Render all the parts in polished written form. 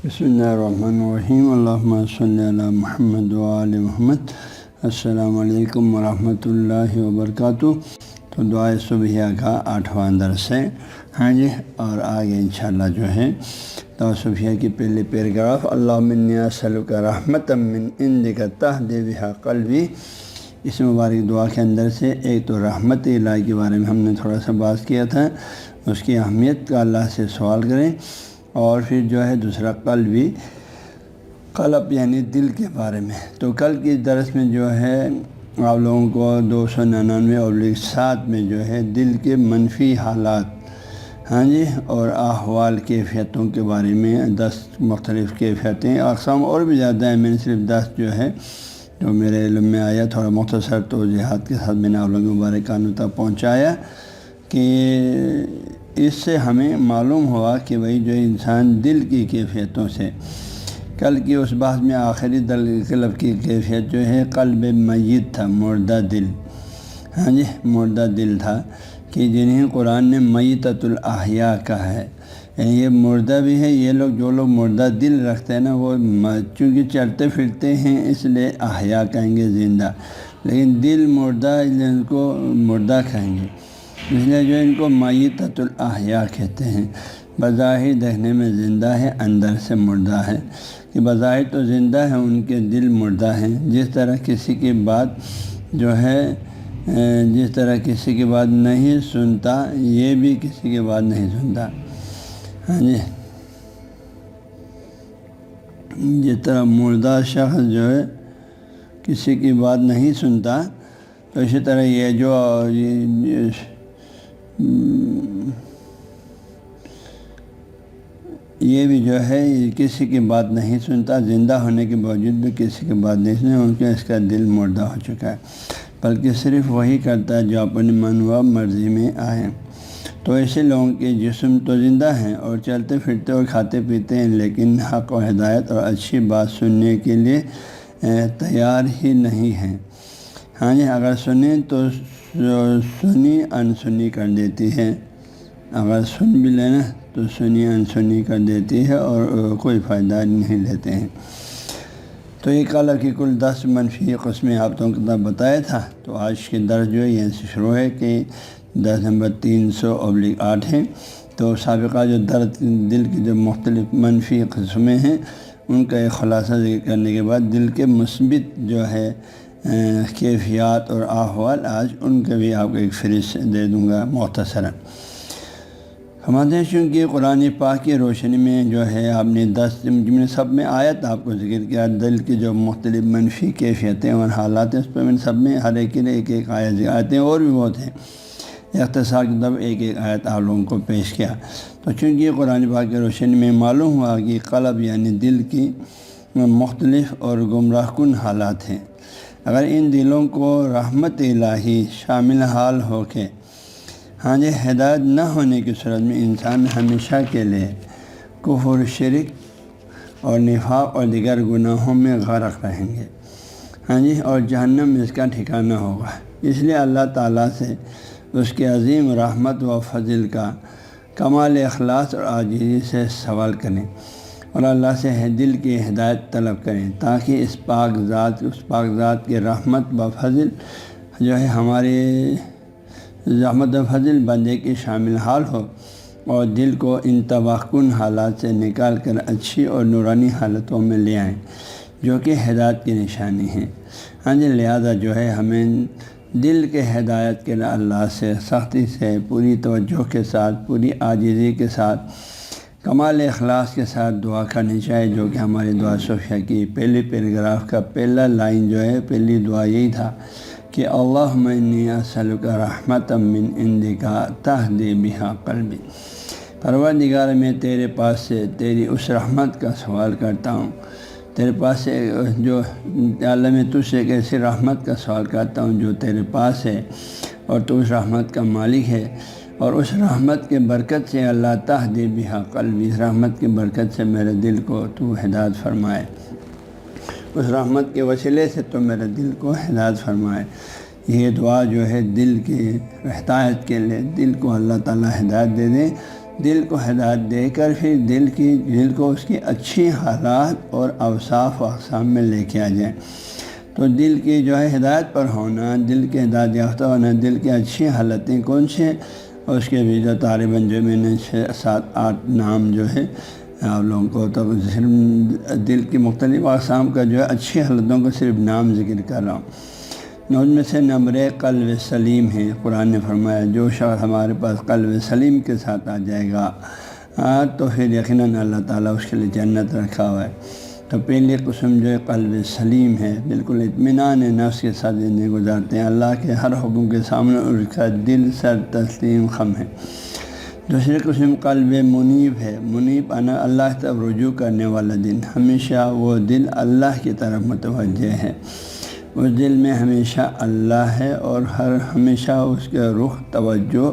بسم اللہ الرحمن الرحیم اللہم صلی علی محمد وآل محمد۔ السلام علیکم ورحمۃ اللہ وبرکاتہ۔ تو دعائے صبحیہ کا 8واں درس ہے جی، اور آگے انشاءاللہ جو ہے دعائے صبحیہ کی پہلے پیراگراف اللہم انی اسألک رحمۃ من عندک تہدی بہا قلبی، اس مبارک دعا کے اندر سے ایک تو رحمت الہی کے بارے میں ہم نے تھوڑا سا بات کیا تھا، اس کی اہمیت کا اللہ سے سوال کریں، اور پھر جو ہے دوسرا قلب یعنی دل کے بارے میں۔ تو کل کی درس میں جو ہے آپ لوگوں کو 299/7 میں جو ہے دل کے منفی حالات جی اور احوال کیفیتوں کے بارے میں 10 مختلف کیفیتیں اقسام اور بھی زیادہ ہیں، میں نے صرف 10 جو ہے جو میرے علم میں آیا تھوڑا مختصر توضیحات کے ساتھ میں نے آپ لوگوں کے مبارک کانوں تک پہنچایا کہ اس سے ہمیں معلوم ہوا کہ وہی جو انسان دل کی کیفیتوں سے، کل کی اس بات میں آخری قلب کی کیفیت جو ہے قلب میت تھا، مردہ دل جی، مردہ دل تھا کہ جنہیں قرآن نے میتۃ الاحیاء کہا ہے، یعنی یہ مردہ بھی ہے۔ یہ لوگ جو لوگ مردہ دل رکھتے ہیں نا، وہ چونکہ چلتے پھرتے ہیں اس لیے احیاء کہیں گے، زندہ، لیکن دل مردہ ان کو مردہ کہیں گے، اس لیے جو ان کو میتۃ الاحیاء کہتے ہیں۔ بظاہر دیکھنے میں زندہ ہے، اندر سے مردہ ہے، کہ بظاہر تو زندہ ہے، ان کے دل مردہ ہیں۔ جس طرح کسی کی بات جو ہے جس طرح کسی کی بات نہیں سنتا، یہ بھی کسی کی بات نہیں سنتا جی، جس طرح مردہ شخص جو ہے کسی کی بات نہیں سنتا، تو اسی طرح یہ جو یہ بھی جو ہے کسی کی بات نہیں سنتا، زندہ ہونے کے باوجود بھی کسی کی بات نہیں سنتا، ان کا اس کا دل مردہ ہو چکا ہے، بلکہ صرف وہی کرتا ہے جو اپنی من و مرضی میں آئے۔ تو ایسے لوگوں کے جسم تو زندہ ہیں اور چلتے پھرتے اور کھاتے پیتے ہیں، لیکن حق و ہدایت اور اچھی بات سننے کے لیے تیار ہی نہیں ہیں جی، اگر سنیں تو سنی انسنی کر دیتی ہے، اگر سن بھی لینا تو سنی انسنی کر دیتی ہے اور کوئی فائدہ نہیں لیتے ہیں۔ تو یہ قلب کی کل 10 منفی قسمیں آپ کو بتایا تھا۔ تو آج کے درس جو ہے یہاں سے شروع ہے کہ درس نمبر 300/8 ہے۔ تو سابقہ جو درد دل کی جو مختلف منفی قسمیں ہیں ان کا ایک خلاصہ ذکر کرنے کے بعد دل کے مثبت جو ہے کیفیات اور احوال، آج ان کے بھی آپ کو ایک فہرست دے دوں گا مختصراً۔ ہمارے چونکہ قرآن پاک کی روشنی میں جو ہے آپ نے 10 جملے سب میں آیت آپ کو ذکر کیا، دل کی جو مختلف منفی کیفیتیں اور حالات ہیں اس پہ میں نے سب میں ہر ایک کے لیے ایک ایک آیت آیتیں اور بھی بہت ہیں، اختصار کی طرف ایک ایک آیت آپ لوگوں کو پیش کیا۔ تو چونکہ قرآن پاک کی روشنی میں معلوم ہوا کہ قلب یعنی دل کی مختلف اور گمراہ کن حالات ہیں، اگر ان دلوں کو رحمت الہی شامل حال ہو کے جی ہدایت نہ ہونے کی صورت میں انسان ہمیشہ کے لیے کفر، شرک اور نفاق اور دیگر گناہوں میں غرق رہیں گے جی، اور جہنم میں اس کا ٹھکانہ ہوگا۔ اس لیے اللہ تعالیٰ سے اس کے عظیم رحمت و فضل کا کمال اخلاص اور عاجزی سے سوال کریں، اور اللہ سے دل کی ہدایت طلب کریں، تاکہ اس پاک ذات کے رحمت و فضل جو ہے ہمارے رحمت و فضل بندے کی شامل حال ہو، اور دل کو ان تباہ کن حالات سے نکال کر اچھی اور نورانی حالتوں میں لے آئیں، جو کہ ہدایت کی نشانی ہے جی۔ لہذا جو ہے ہمیں دل کے ہدایت کے لیے اللہ سے سختی سے، پوری توجہ کے ساتھ، پوری عاجزی کے ساتھ، کمال اخلاص کے ساتھ دعا کرنی چاہیے، جو کہ ہماری دعا صوفیہ کی پہلی پیراگراف کا پہلا لائن جو ہے، پہلی دعا یہی تھا کہ اللہم انی اسألک رحمۃ من عندک تہدی بہا قلبی، پروردگار میں تیرے پاس سے تیری اس رحمت کا سوال کرتا ہوں، تیرے پاس سے جو اللہ میں تجھ سے ایک ایسی رحمت کا سوال کرتا ہوں جو تیرے پاس ہے، اور تو اس رحمت کا مالک ہے، اور اس رحمت کے برکت سے اللہ تہدی بہا قلبی، اس رحمت کی برکت سے میرے دل کو تو ہدایت فرمائے، اس رحمت کے وسیلے سے تو میرے دل کو ہدایت فرمائے۔ یہ دعا جو ہے دل کی ہدایت کے لیے، دل کو اللہ تعالیٰ ہدایت دے دیں، دل کو ہدایت دے کر پھر دل کو اس کی اچھی حالات اور اوصاف و اقسام میں لے کے آ جائیں۔ تو دل کی جو ہے ہدایت پر ہونا، دل کے ہدایت یافتہ ہونا، دل کی اچھی حالتیں کون سی ہیں، اور اس کے بھی جو طالباً جو میں نے 6-7-8 نام جو ہے آپ لوگوں کو، تو صرف دل کی مختلف اقسام کا جو ہے اچھی حالتوں کا صرف نام ذکر کر رہا ہوں۔ ان میں سے نمبر 1 قلب سلیم ہے۔ قرآن نے فرمایا جو شخص ہمارے پاس قلب سلیم کے ساتھ آ جائے گا تو پھر یقیناً اللہ تعالیٰ اس کے لیے جنت رکھا ہوا ہے۔ تو پہلی قسم جو ہے قلب سلیم ہے، بالکل اطمینان نفس کے ساتھ زندگی گزارتے ہیں، اللہ کے ہر حکم کے سامنے اس کا دل سر تسلیم خم ہے۔ دوسری قسم قلب منیب ہے۔ منیب اللہ کی طرف رجوع کرنے والا دل، ہمیشہ وہ دل اللہ کی طرف متوجہ ہے، اس دل میں ہمیشہ اللہ ہے اور ہمیشہ اس کے رخ توجہ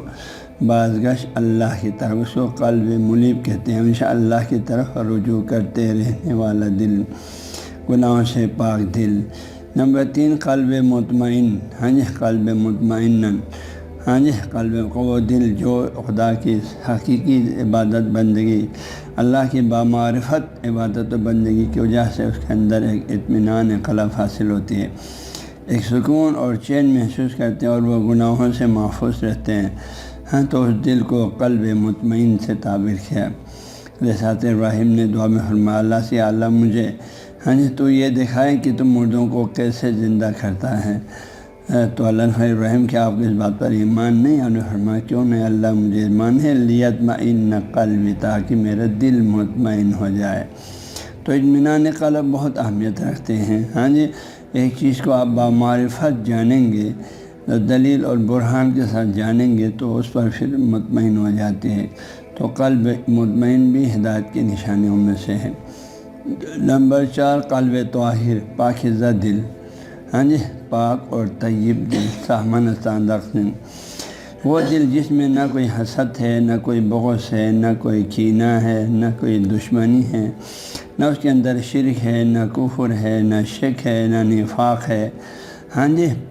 بازگشت اللہ کی طرف، اس کو قلب منیب کہتے ہیں، ہمیشہ اللہ کی طرف رجوع کرتے رہنے والا دل، گناہوں سے پاک دل۔ نمبر 3 قلب مطمئن، قلب مطمئن، قلب وہ دل جو خدا کی حقیقی عبادت بندگی، اللہ کی بامعرفت عبادت و بندگی کی وجہ سے اس کے اندر ایک اطمینان قلب حاصل ہوتی ہے، ایک سکون اور چین محسوس کرتے ہیں اور وہ گناہوں سے محفوظ رہتے ہیں۔ تو اس دل کو قلب مطمئن سے تعبیر کیا۔ حضرت ابراہیم نے دعا میں فرمایا اللہ سے اللہ مجھے تو یہ دکھائے کہ تم مردوں کو کیسے زندہ کرتا ہے۔ تو اللہ نے ابراہیم کہ آپ کو اس بات پر ایمان نہیں؟ انہوں نے فرمایا کیوں نہیں اللہ مجھے ایمان ہے، لیطمئن قلبی، تاکہ میرا دل مطمئن ہو جائے۔ تو اطمینان قلب بہت اہمیت رکھتے ہیں۔ ایک چیز کو آپ بامعرفت جانیں گے، دلیل اور برہان کے ساتھ جانیں گے تو اس پر پھر مطمئن ہو جاتے ہیں۔ تو قلب مطمئن بھی ہدایت کی نشانیوں میں سے ہے۔ نمبر 4 قلب طاہر، پاکیزہ دل، پاک اور طیب دل، سامان دل، وہ دل جس میں نہ کوئی حسد ہے، نہ کوئی بغض ہے، نہ کوئی کینہ ہے، نہ کوئی دشمنی ہے، نہ اس کے اندر شرک ہے، نہ کفر ہے، نہ شک ہے، نہ نفاق ہے۔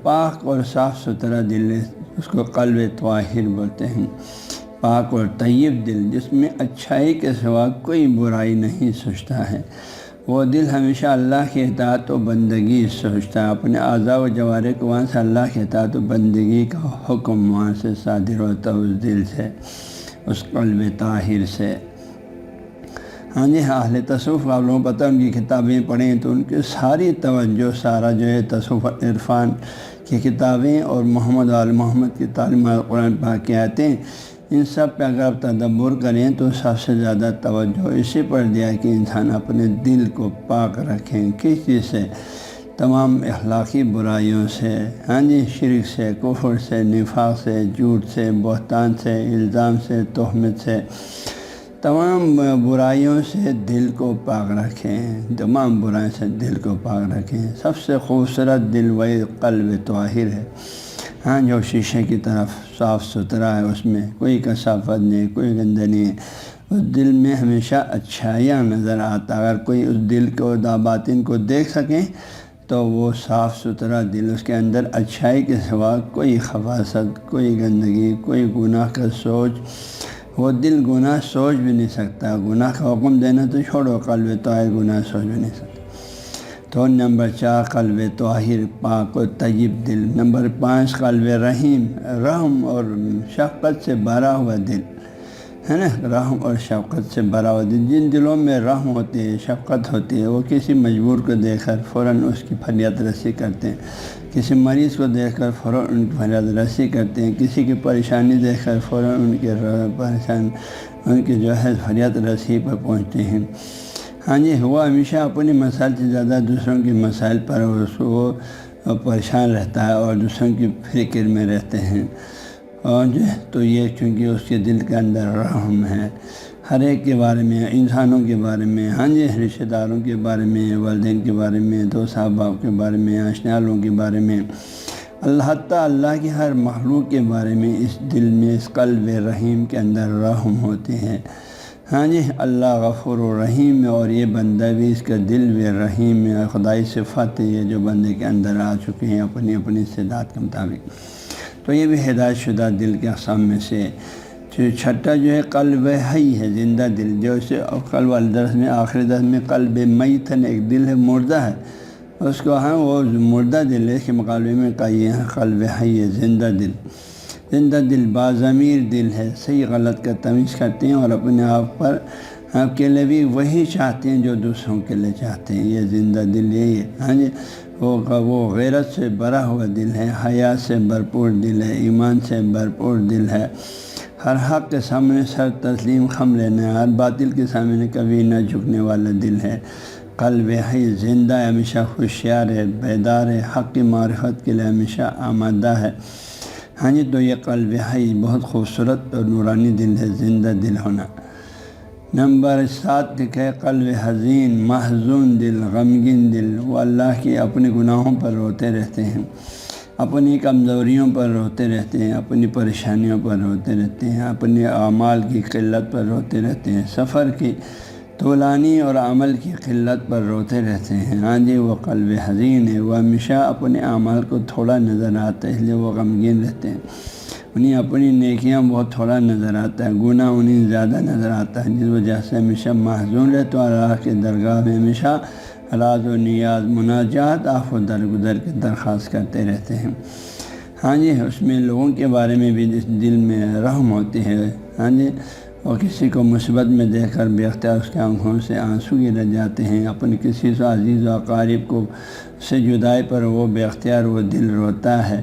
پاک اور صاف ستھرا دل، اس کو قلب طاہر بولتے ہیں۔ پاک اور طیب دل جس میں اچھائی کے سوا کوئی برائی نہیں سوچتا ہے، وہ دل ہمیشہ اللہ کی اطاعت و بندگی سوچتا ہے، اپنے اعضاء و جوارح کو وہاں سے اللہ کی اطاعت و بندگی کا حکم وہاں سے صادر ہوتا ہے، اس دل سے، اس قلب طاہر سے۔ اہل تصوف آپ لوگوں کو پتہ ان کی کتابیں پڑھیں تو ان کی ساری توجہ، سارا جو ہے تصوف عرفان کی کتابیں اور محمد محمد کی تعلیمات، قرآن پاک کی آیتیں، ان سب پہ اگر آپ تدبر کریں تو سب سے زیادہ توجہ اسی پر دیا کہ انسان اپنے دل کو پاک رکھیں، کس چیز سے؟ تمام اخلاقی برائیوں سے، شرک سے، کفر سے، نفاق سے، جھوٹ سے، بہتان سے، الزام سے، تہمت سے، تمام برائیوں سے دل کو پاک رکھیں، تمام برائیوں سے دل کو پاک رکھیں۔ سب سے خوبصورت دل وہی قلب طاہر ہے، جو شیشے کی طرف صاف ستھرا ہے، اس میں کوئی کثافت نہیں، کوئی گندگی نہیں ہے، اس دل میں ہمیشہ اچھائیاں نظر آتا۔ اگر کوئی اس دل کو باطن کو دیکھ سکیں تو وہ صاف ستھرا دل، اس کے اندر اچھائی کے سوا کوئی خباثت، کوئی گندگی، کوئی گناہ کا سوچ، وہ دل گناہ سوچ بھی نہیں سکتا، گناہ کا حکم دینا تو چھوڑو، قلب طاہر گناہ سوچ بھی نہیں سکتا۔ تو نمبر 4 قلب طاہر، پاک و طیب دل۔ نمبر 5 قلب رحیم، رحم اور شفقت سے بھرا ہوا دل، رحم اور شفقت سے بھرا ہوا دل۔ جن دلوں میں رحم ہوتی ہے، شفقت ہوتی ہے، وہ کسی مجبور کو دیکھ کر فوراً اس کی فریاد رسی کرتے ہیں، کسی مریض کو دیکھ کر فوراً ان کی فریاد رسی کرتے ہیں، کسی کی پریشانی دیکھ کر فوراً ان کی جو ہے فریاد رسی پر پہنچتے ہیں۔ وہ ہمیشہ اپنے مسائل سے زیادہ دوسروں کے مسائل پر وہ پریشان رہتا ہے اور دوسروں کی فکر میں رہتے ہیں، اور تو یہ چونکہ اس کے دل کے اندر رحم ہے، ہر ایک کے بارے میں، انسانوں کے بارے میں، رشتہ داروں کے بارے میں، والدین کے بارے میں، دوست احباب کے بارے میں، آشنا لوگوں کے بارے میں، اللہ کی ہر مخلوق کے بارے میں اس دل میں، اس قلب رحیم کے اندر رحم ہوتے ہیں۔ اللہ غفور و رحیم ہے اور یہ بندہ بھی، اس کا دل بھی رحیم ہے، خدائی صفات ہے یہ جو بندے کے اندر آ چکے ہیں اپنی اپنی استعداد کے مطابق۔ تو یہ بھی ہدایت شدہ دل کے اقسام میں سے چھٹا جو ہے قلب حی ہے، زندہ دل، جو اسے کل والے درس میں آخری درس میں قلب میتن ایک دل ہے مردہ ہے، اس کو ہاں وہ مردہ دل ہے، اس کے مقابلے میں کہیے ہیں قلب حی ہے، زندہ دل۔ زندہ دل باضمیر دل ہے، صحیح غلط کا تمیز کرتے ہیں اور اپنے آپ پر آپ کے لیے بھی وہی چاہتے ہیں جو دوسروں کے لیے چاہتے ہیں۔ یہ زندہ دل یہی ہے، ہاں جی، وہ غیرت سے بھرا ہوا دل ہے، حیا سے بھرپور دل ہے، ایمان سے بھرپور دل ہے، ہر حق کے سامنے سر تسلیم خم لینا، ہر باطل کے سامنے کبھی نہ جھکنے والا دل ہے۔ قلب حی زندہ ہے، ہمیشہ ہوشیار ہے، بیدار ہے، حق کی معرفت کے لیے ہمیشہ آمادہ ہے۔ ہاں جی، تو یہ قلب حی بہت خوبصورت اور نورانی دل ہے، زندہ دل ہونا۔ نمبر 7 لکھا ہے قلب حزین، محزون دل، غمگین دل، وہ اللہ کی اپنے گناہوں پر روتے رہتے ہیں، اپنی کمزوریوں پر روتے رہتے ہیں، اپنی پریشانیوں پر روتے رہتے ہیں، اپنے اعمال کی قلت پر روتے رہتے ہیں، سفر کی طولانی اور عمل کی قلت پر روتے رہتے ہیں۔ ہاں جی، وہ قلب حزین ہے، وہ ہمیشہ اپنے اعمال کو تھوڑا نظر آتا ہے، اس لیے وہ غمگین رہتے ہیں، انہیں اپنی نیکیاں بہت تھوڑا نظر آتا ہے، گناہ انہیں زیادہ نظر آتا ہے، جس وجہ سے ہمیشہ محزون رہتے ہیں اور اللہ کے درگاہ میں ہمیشہ راز و نیاز، مناجات، آف و درگزر کی درخواست کرتے رہتے ہیں۔ ہاں جی، اس میں لوگوں کے بارے میں بھی جس دل میں رحم ہوتی ہے، ہاں جی، اور کسی کو مثبت میں دیکھ کر بے اختیار اس کے آنکھوں سے آنسو گر جاتے ہیں، اپنے کسی سے عزیز و اقارب کو سے جدائی پر وہ بے اختیار وہ دل روتا ہے۔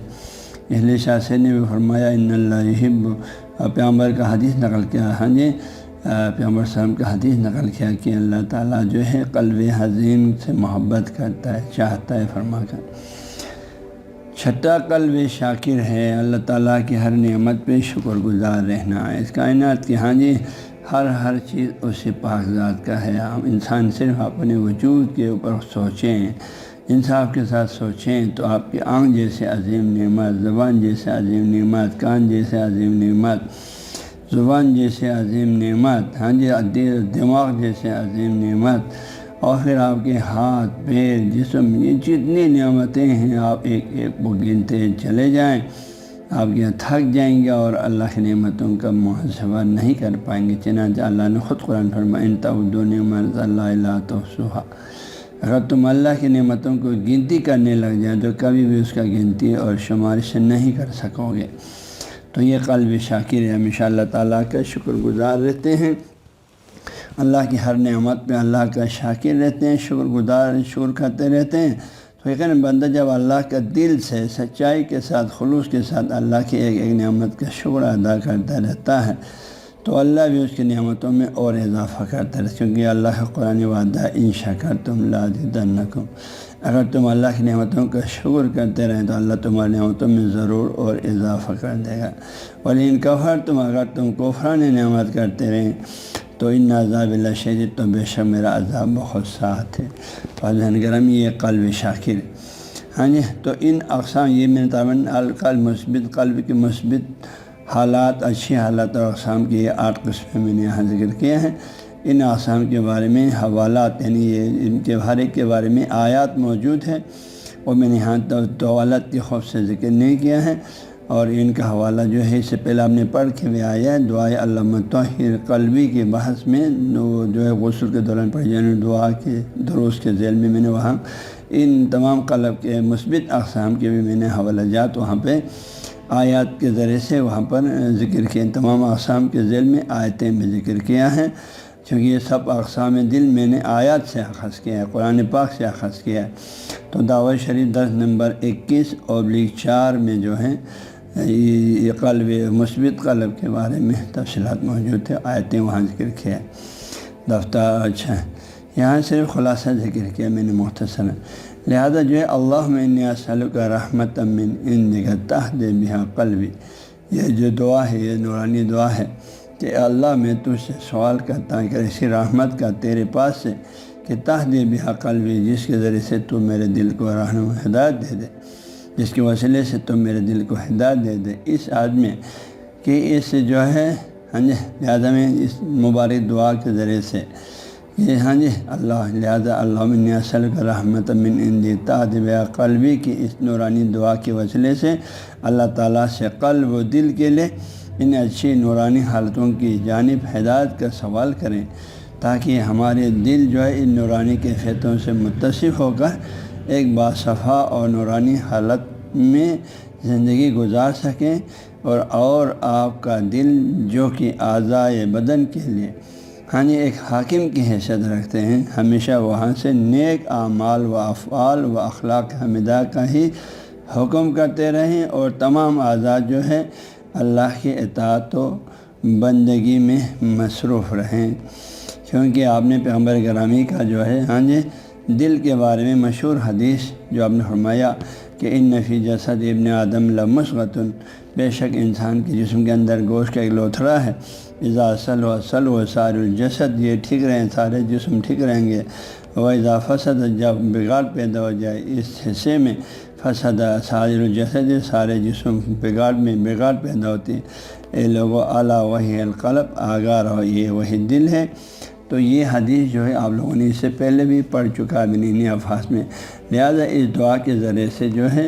اس لیے شاہ سے نے بھی فرمایا ان اللہ یحب، پیغمبر کا حدیث نقل کیا، ہاں جی، پیغمبر صلی اللہ علیہ وسلم کا حدیث نقل کیا کہ اللہ تعالیٰ جو ہے قلب حزین سے محبت کرتا ہے، چاہتا ہے، فرما کر۔ چھٹا قلب شاکر ہے، اللہ تعالیٰ کی ہر نعمت پہ شکر گزار رہنا ہے۔ اس کائنات کی ہاں جی ہر چیز اس سے پاک ذات کا ہے، ہم انسان صرف اپنے وجود کے اوپر سوچیں، انصاف کے ساتھ سوچیں تو آپ کی آنکھ جیسے عظیم نعمت، زبان جیسے عظیم نعمت، کان جیسے عظیم نعمت، زبان جیسے عظیم نعمت، ہاں جی، دماغ جیسے عظیم نعمت، اور پھر آپ کے ہاتھ پیر جسم، یہ جتنی نعمتیں ہیں آپ ایک ایک وہ گنتے چلے جائیں، آپ یہاں تھک جائیں گے اور اللہ کی نعمتوں کا محاسبہ نہیں کر پائیں گے۔ چنانچہ اللہ نے خود قرآن فرمایا ان تعدوا نعمت اللہ لا تحصوها، اگر تم اللہ کی نعمتوں کو گنتی کرنے لگ جائیں تو کبھی بھی اس کا گنتی اور شمارش نہیں کر سکو گے۔ تو یہ قلب شاکر ہے، ہمیشہ اللہ تعالیٰ کا شکر گزار رہتے ہیں، اللہ کی ہر نعمت پہ اللہ کا شاکر رہتے ہیں، شکر کرتے رہتے ہیں۔ تو یقیناً بندہ جب اللہ کا دل سے سچائی کے ساتھ خلوص کے ساتھ اللہ کی ایک ایک نعمت کا شکر ادا کرتا رہتا ہے تو اللہ بھی اس کی نعمتوں میں اور اضافہ کرتا ہے، کیونکہ اللہ کا قرآن وعدہ ان شکرتم لازیدنکم، اگر تم اللہ کی نعمتوں کا شکر کرتے رہیں تو اللہ تمہاری نعمتوں میں ضرور اور اضافہ کر دے گا، اور ان کفرتم، اگر تم کفران نعمت کرتے رہیں تو ان عذاب اللہ شدید، تو بے شک میرا عذاب بہت سخت ہے۔ فضل گرم یہ قلب شاکر، ہاں جی، تو ان اقسام یہ میں نے القلب مثبت، قلب کے مثبت حالات، اچھی حالات اور اقسام کی یہ 8 قسمیں میں نے یہاں ذکر کیا ہیں۔ ان اقسام کے بارے میں حوالات، یعنی یہ ان کے ہر ایک کے بارے میں آیات موجود ہے، اور میں نے یہاں طوالت کے خوف سے ذکر نہیں کیا ہے، اور ان کا حوالہ جو ہے اس سے پہلے آپ نے پڑھ کے بھی آیا ہے، دعائے علامہ طاہر قلبی کے بحث میں جو ہے غسل کے دوران پڑھی جانے دعا کے دروس کے ذیل میں نے وہاں ان تمام قلب کے مثبت اقسام کے بھی میں نے حوالہ جات وہاں پہ آیات کے ذریعے سے وہاں پر ذکر کیا، ان تمام اقسام کے ذیل میں آیتیں میں ذکر کیا ہے، کیونکہ یہ سب اقسام دل میں نے آیات سے اخذ کیا ہے، قرآن پاک سے اخذ کیا ہے۔ تو دعوت شریف درس نمبر 21/4 میں جو ہے یہ قلب مثبت قلب کے بارے میں تفصیلات موجود ہے، آیتیں وہاں ذکر کیا ہے۔ دفتر اچھا یہاں صرف خلاصہ ذکر کیا میں نے مختصر، لہذا جو ہے اللہم انی اسألک رحمۃ من عندک تہدی بہا قلبی، یہ جو دعا ہے یہ نورانی دعا ہے کہ اللہ میں تجھ سے سوال کرتا ہوں کہ ایسی رحمت کا تیرے پاس سے کہ تہدی بہا قلبی، جس کے ذریعے سے تو میرے دل کو رہنما ہدایت دے دے، جس کے وسیلے سے تو میرے دل کو ہدایت دے دے اس آدمی کہ اس جو ہے ہاں جی، لہٰذا میں اس مبارک دعا کے ذریعے سے یہ ہاں جی لہٰذا اللہم انی اسألک رحمۃ من عندک تہدی بہا قلبی کی اس نورانی دعا کے وسیلے سے اللہ تعالیٰ سے قلب و دل کے لیے ان اچھی نورانی حالتوں کی جانب ہدایت کا سوال کریں، تاکہ ہمارے دل جو ہے ان نورانی کیفیتوں سے متصف ہو کر ایک باصفا اور نورانی حالت میں زندگی گزار سکیں، اور آپ کا دل جو کہ اعضائے بدن کے لیے ایک حاکم کی حیثیت رکھتے ہیں، ہمیشہ وہاں سے نیک اعمال و افعال و اخلاق حمیدہ کا ہی حکم کرتے رہیں، اور تمام اعضاء جو ہے اللہ کی اطاعت و بندگی میں مصروف رہیں۔ کیونکہ آپ نے پیغمبر گرامی کا جو ہے دل کے بارے میں مشہور حدیث جو آپ نے فرمایا کہ ان فی جسد ابن آدم لمضغۃ، بے شک انسان کے جسم کے اندر گوشت کا ایک لوتھڑا ہے، اذا صلح سائر الجسد، یہ ٹھیک رہیں سارے جسم ٹھیک رہیں گے، و اذا فسد، جب بگاڑ پیدا ہو جائے اس حصے میں، فسد سائر الجسد، سارے جسم بگاڑ پیدا ہوتی ہے۔ اے لوگو الا وہی القلب، آگاہ رہو یہ وہی دل ہے۔ تو یہ حدیث جو ہے آپ لوگوں نے اس سے پہلے بھی پڑھ چکا بنینی الفاظ میں، لہذا اس دعا کے ذریعے سے جو ہے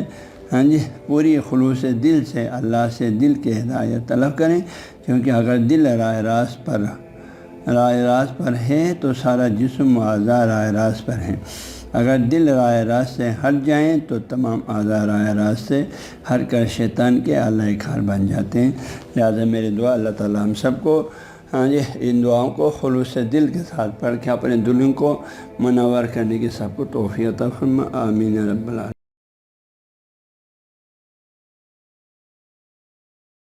پوری خلوص دل سے اللہ سے دل کی ہدایت طلب کریں، کیونکہ اگر دل راہ راست پر ہے تو سارا جسم و اعضاء راہ راست پر ہیں، اگر دل راہ راست سے ہٹ جائیں تو تمام اعضاء راہ راست سے ہٹ کر شیطان کے اعلی کار بن جاتے ہیں۔ لہذا میری دعا اللہ تعالیٰ ہم سب کو ان دعاؤں کو خلوص دل کے ساتھ پڑھ کے اپنے دلوں کو منور کرنے کی سب کو توفیق عطا فرمائے، آمین رب العالمین۔